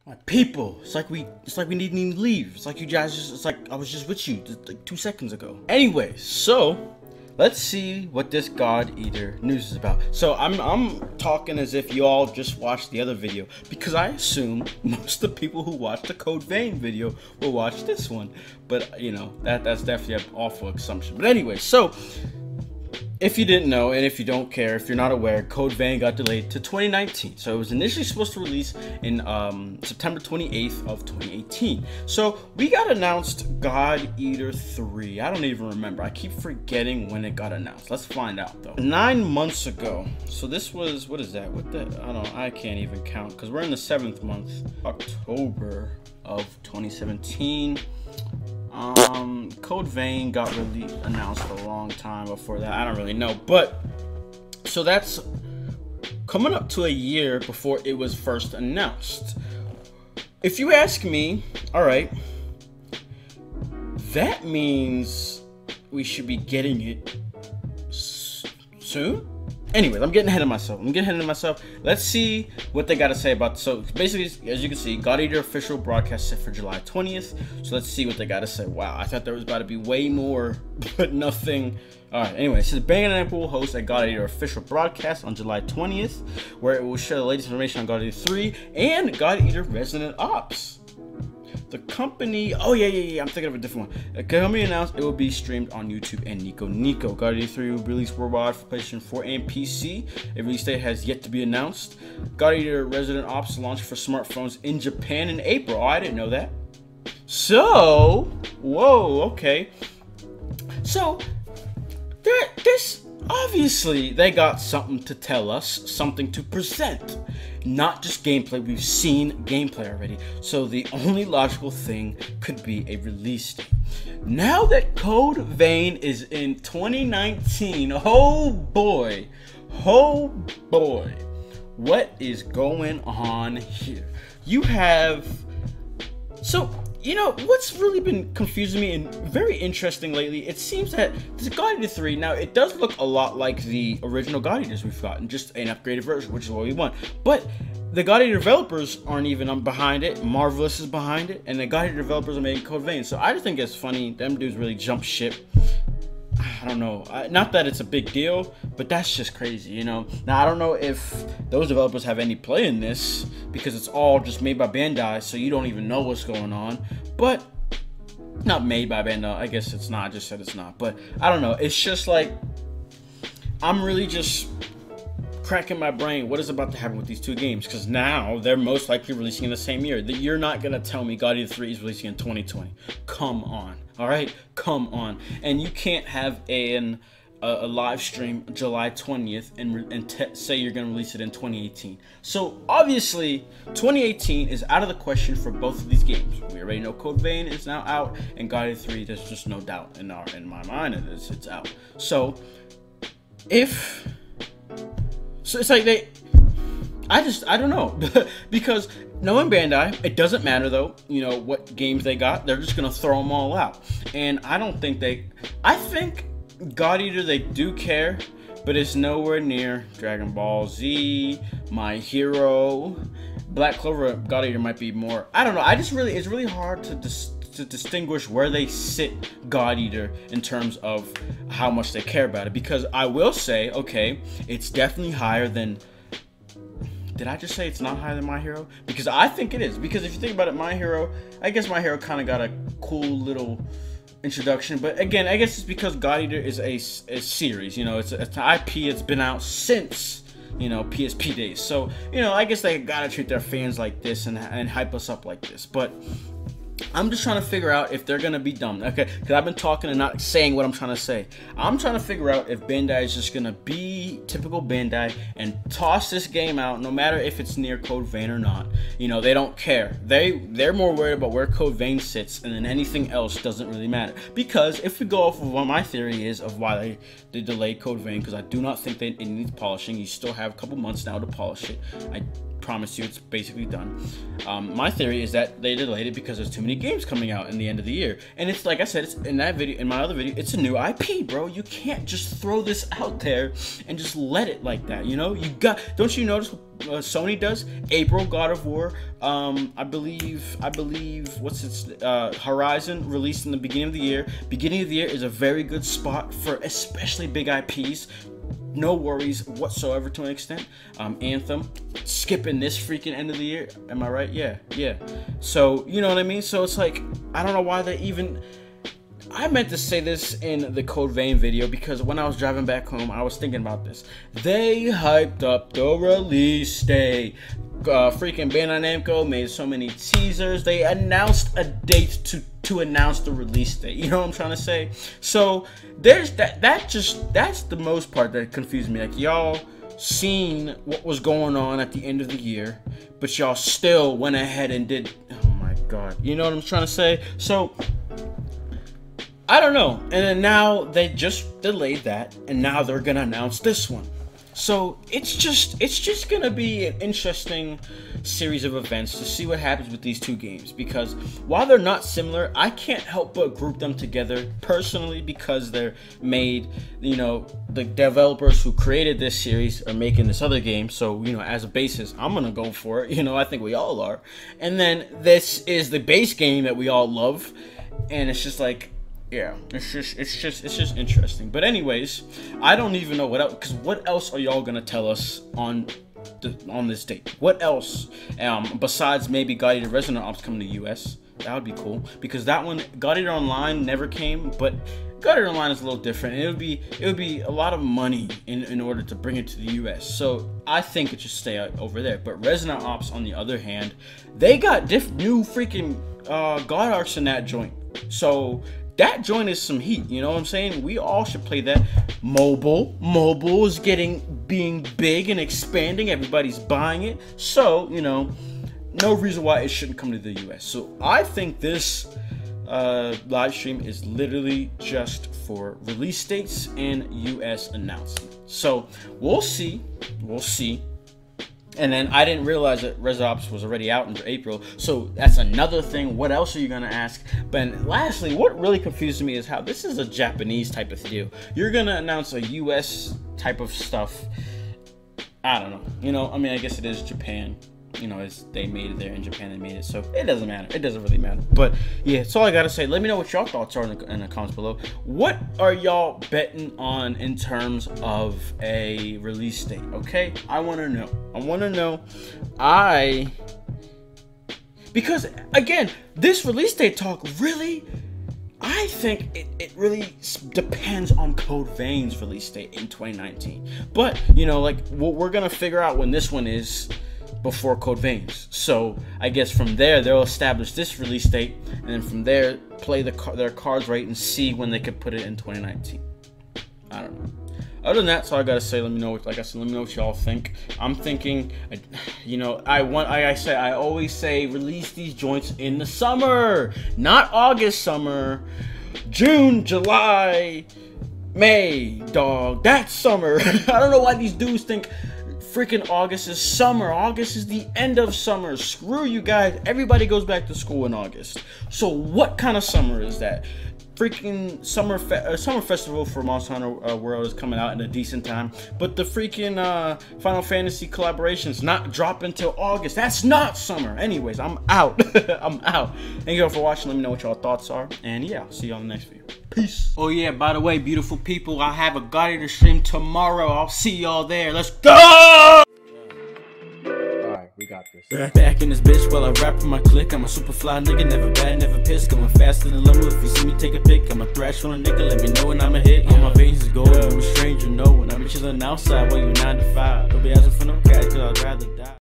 My people, it's like we didn't even leave. It's like you guys it's like I was just with you just like 2 seconds ago. Anyway, so let's see what this God Eater news is about. So I'm talking as if you all just watched the other video, because I assume most of the people who watched the Code Vein video will watch this one. But you know, that's definitely an awful assumption. But anyway, so if you didn't know, and if you don't care, if you're not aware, Code Vein got delayed to 2019. So it was initially supposed to release in September 28th of 2018. So we got announced God Eater 3. I don't even remember. I keep forgetting when it got announced. Let's find out though. 9 months ago. So this was, what is that? What the, I can't even count because we're in the 7th month, October of 2017. Code Vein got really announced a long time before that. I don't really know, but so that's coming up to a year before it was first announced. If you ask me, all right, that means we should be getting it soon. Anyways, I'm getting ahead of myself. Let's see what they got to say about this. So basically, as you can see, God Eater official broadcast set for July 20th. So let's see what they got to say. Wow, I thought there was about to be way more, but nothing. All right, anyway, it says Bandai Namco will host a God Eater official broadcast on July 20th, where it will share the latest information on God Eater 3 and God Eater Resonant Ops. The company, oh yeah, I'm thinking of a different one. The company announced it will be streamed on YouTube and Nico. God Eater 3 will be released worldwide for PlayStation 4 and PC. A release date has yet to be announced. God Eater Resonant Ops launched for smartphones in Japan in April. Oh, I didn't know that. So, whoa, okay. So, this, obviously, they got something to tell us, something to present. Not just gameplay, we've seen gameplay already. So the only logical thing could be a release date. Now that Code Vein is in 2019, oh boy, what is going on here? You have, so, you know, what's really been confusing me and very interesting lately, it seems that this God Eater 3, now it does look a lot like the original God Eaters we've gotten, just an upgraded version, which is what we want. But the God Eater developers aren't even behind it. Marvelous is behind it, and the God Eater developers are making Code Vein. So I just think it's funny. Them dudes really jump ship. I don't know. Not that it's a big deal, but that's just crazy, you know? Now, I don't know if those developers have any play in this, because it's all just made by Bandai, so you don't even know what's going on. But, not made by Bandai. I guess it's not. I just said it's not. But, I don't know. It's just like, I'm really just cracking my brain. What is about to happen with these two games? Because now, they're most likely releasing in the same year. You're not going to tell me God Eater 3 is releasing in 2020. Come on. All right, come on. And you can't have a live stream July 20th and say you're going to release it in 2018. So obviously 2018 is out of the question for both of these games. We already know Code Vein is now out, and God Eater 3, there's just no doubt in my mind it's out. So it's like I don't know. Because knowing Bandai, it doesn't matter though, you know, what games they got. They're just going to throw them all out. And I don't think I think God Eater, they do care, but it's nowhere near Dragon Ball Z, My Hero, Black Clover. God Eater might be more. I don't know. It's really hard to distinguish where they sit God Eater in terms of how much they care about it. Because I will say, okay, it's definitely higher than. Did I just say it's not higher than My Hero? Because I think it is. Because if you think about it, My Hero, I guess My Hero kind of got a cool little introduction. But again, I guess it's because God Eater is a series. You know, it's an IP. It's been out since, you know, PSP days. So, you know, I guess they gotta treat their fans like this and hype us up like this. But I'm just trying to figure out if they're gonna be dumb, okay? Because I've been talking and not saying what I'm trying to say. I'm trying to figure out if Bandai is just gonna be typical Bandai and toss this game out, no matter if it's near Code Vein or not. You know, they don't care. They're more worried about where Code Vein sits, and then anything else doesn't really matter. Because if we go off of what my theory is of why they delayed Code Vein, because I do not think it needs polishing. You still have a couple months now to polish it. promise you it's basically done. My theory is that they delayed it because there's too many games coming out in the end of the year. And it's like I said, it's in that video, in my other video, it's a new IP, bro. You can't just throw this out there and just let it like that, you know? Don't you notice what Sony does? April, God of War, I believe what's its Horizon released in the beginning of the year. Beginning of the year is a very good spot for especially big IPs. No worries whatsoever to an extent. Anthem, skipping this freaking end of the year. Am I right? Yeah. So, you know what I mean? So it's like, I don't know why they even... I meant to say this in the Code Vein video because when I was driving back home, I was thinking about this. They hyped up the release date. Freaking Bandai Namco made so many teasers. They announced a date to announce the release date. You know what I'm trying to say? So there's that's the most part that confused me. Like, y'all seen what was going on at the end of the year, but y'all still went ahead and did. Oh my god. You know what I'm trying to say? So I don't know. And then now they just delayed that, and now they're gonna announce this one. So it's just gonna be an interesting series of events to see what happens with these two games, because while they're not similar, I can't help but group them together personally because they're made, you know, the developers who created this series are making this other game. So, you know, as a basis, I'm gonna go for it. You know, I think we all are. And then this is the base game that we all love, and it's just like, yeah, it's just interesting. But anyways, I don't even know what else, because what else are y'all gonna tell us on this date? What else, besides maybe God Eater Resonant Ops coming to US? That would be cool, because that one, God Eater Online never came, but God Eater Online is a little different. It would be a lot of money in order to bring it to the US. So I think it should stay over there. But Resonant Ops, on the other hand, they got new freaking God Arts in that joint. So that joint is some heat, you know what I'm saying? We all should play that. Mobile is being big and expanding. Everybody's buying it. So, you know, no reason why it shouldn't come to the US. So I think this live stream is literally just for release dates and US announcement. So we'll see. And then I didn't realize that Res Ops was already out in April, so that's another thing. What else are you gonna ask? But lastly, what really confused me is how this is a Japanese type of deal. You're gonna announce a US type of stuff. I don't know. You know, I mean, I guess it is Japan. You know, they made it there in Japan. They made it, so it doesn't matter. It doesn't really matter. But yeah, that's all I gotta say. Let me know what y'all thoughts are in the comments below. What are y'all betting on in terms of a release date? Okay, I want to know. Because again, this release date talk really, I think it really depends on Code Vein's release date in 2019. But you know, like, we're gonna figure out when this one is before Code Vein's. So I guess from there they'll establish this release date, and then from there play their cards right and see when they could put it in 2019. I don't know. Other than that, that's all I gotta say. Let me know what, like I said, let me know what y'all think. I'm thinking, you know, I always say release these joints in the summer, not August summer, June, July, May, dog. That's summer. I don't know why these dudes think freaking August is summer. August is the end of summer. Screw you guys. Everybody goes back to school in August. So what kind of summer is that? Freaking summer festival for Monster Hunter World is coming out in a decent time, but the freaking Final Fantasy collaboration's not dropping until August. That's not summer. Anyways, I'm out. I'm out. Thank you all for watching. Let me know what y'all thoughts are, and yeah, I'll see you on the next video. Peace. Oh yeah, by the way, beautiful people, I have a God Eater stream tomorrow. I'll see y'all there. Let's go! We got this. Back in this bitch while I rap for my clique. I'm a super fly nigga, never bad, never pissed. Going faster than Lomo. If you see me take a pic, I'm a thrash on a nigga. Let me know when I'm a hit. All my veins is gold. I'm a stranger, no. When I'm chilling outside while you 9 to 5. Don't be asking for no cash, cause I'd rather die.